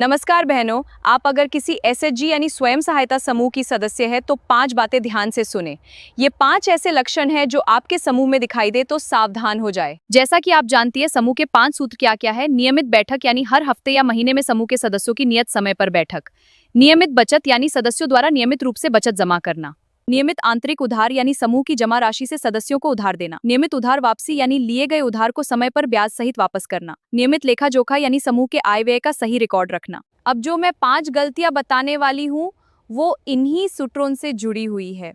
नमस्कार बहनों, आप अगर किसी एसएचजी यानी स्वयं सहायता समूह की सदस्य है तो 5 बातें ध्यान से सुने। ये 5 ऐसे लक्षण हैं जो आपके समूह में दिखाई दे तो सावधान हो जाए। जैसा कि आप जानती है, समूह के 5 सूत्र क्या क्या है। नियमित बैठक यानी हर हफ्ते या महीने में समूह के सदस्यों की नियत समय पर बैठक। नियमित बचत यानी सदस्यों द्वारा नियमित रूप से बचत जमा करना। नियमित आंतरिक उधार यानी समूह की जमा राशि से सदस्यों को उधार देना। नियमित उधार वापसी यानी लिए गए उधार को समय पर ब्याज सहित वापस करना। नियमित लेखा जोखा यानी समूह के आय व्यय का सही रिकॉर्ड रखना। अब जो मैं 5 गलतियां बताने वाली हूं वो इन्हीं सूत्रों से जुड़ी हुई है।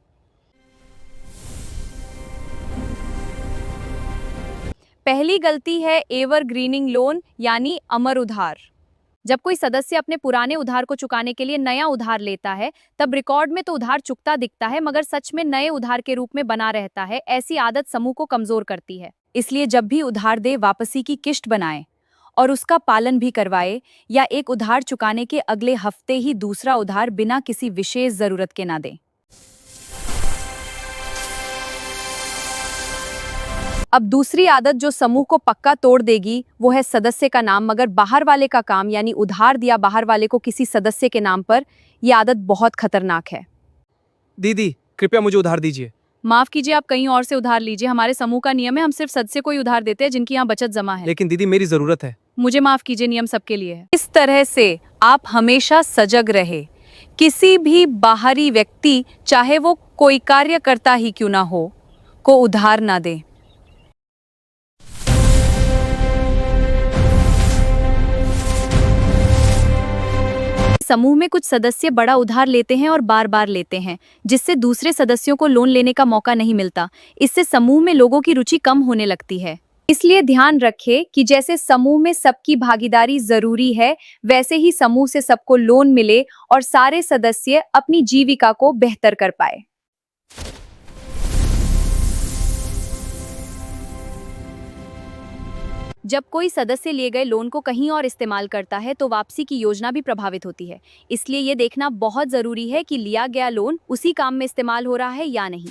पहली गलती है एवरग्रीनिंग लोन यानी अमर उधार। जब कोई सदस्य अपने पुराने उधार को चुकाने के लिए नया उधार लेता है, तब रिकॉर्ड में तो उधार चुकता दिखता है, मगर सच में नए उधार के रूप में बना रहता है। ऐसी आदत समूह को कमजोर करती है। इसलिए जब भी उधार दे, वापसी की किस्त बनाए और उसका पालन भी करवाए, या एक उधार चुकाने के अगले हफ्ते ही दूसरा उधार बिना किसी विशेष जरूरत के ना दे। अब दूसरी आदत जो समूह को पक्का तोड़ देगी वो है सदस्य का नाम मगर बाहर वाले का काम, यानी उधार दिया बाहर वाले को किसी सदस्य के नाम पर। यह आदत बहुत खतरनाक है। दीदी, कृपया मुझे उधार दीजिए। माफ कीजिए, आप कहीं और से उधार लीजिए। हमारे समूह का नियम है, हम सिर्फ सदस्य को ही उधार देते हैं जिनकी यहाँ बचत जमा है। लेकिन दीदी, मेरी जरूरत है। मुझे माफ कीजिए, नियम सबके लिए है। इस तरह से आप हमेशा सजग रहे। किसी भी बाहरी व्यक्ति, चाहे वो कोई कार्यकर्ता ही क्यों ना हो, को उधार ना दे। समूह में कुछ सदस्य बड़ा उधार लेते हैं और बार बार लेते हैं, जिससे दूसरे सदस्यों को लोन लेने का मौका नहीं मिलता। इससे समूह में लोगों की रुचि कम होने लगती है। इसलिए ध्यान रखें कि जैसे समूह में सबकी भागीदारी जरूरी है, वैसे ही समूह से सबको लोन मिले और सारे सदस्य अपनी जीविका को बेहतर कर पाए। जब कोई सदस्य लिए गए लोन को कहीं और इस्तेमाल करता है तो वापसी की योजना भी प्रभावित होती है। इसलिए ये देखना बहुत जरूरी है कि लिया गया लोन उसी काम में इस्तेमाल हो रहा है या नहीं।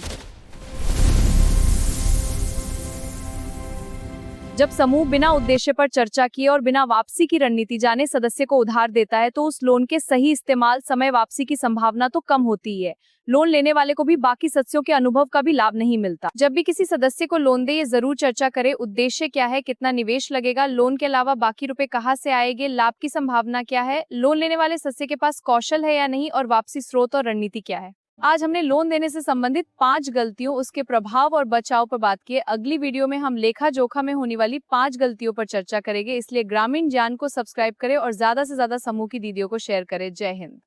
जब समूह बिना उद्देश्य पर चर्चा किए और बिना वापसी की रणनीति जाने सदस्य को उधार देता है तो उस लोन के सही इस्तेमाल समय वापसी की संभावना तो कम होती है। लोन लेने वाले को भी बाकी सदस्यों के अनुभव का भी लाभ नहीं मिलता। जब भी किसी सदस्य को लोन दे, ये जरूर चर्चा करें उद्देश्य क्या है, कितना निवेश लगेगा, लोन के अलावा बाकी रुपए कहाँ से आएंगे, लाभ की संभावना क्या है, लोन लेने वाले सदस्य के पास कौशल है या नहीं, और वापसी स्रोत और रणनीति क्या है। आज हमने लोन देने से संबंधित 5 गलतियों, उसके प्रभाव और बचाव पर बात की। अगली वीडियो में हम लेखा जोखा में होने वाली 5 गलतियों पर चर्चा करेंगे। इसलिए ग्रामीण ज्ञान को सब्सक्राइब करें और ज्यादा से ज्यादा समूह की दीदियों को शेयर करें। जय हिंद।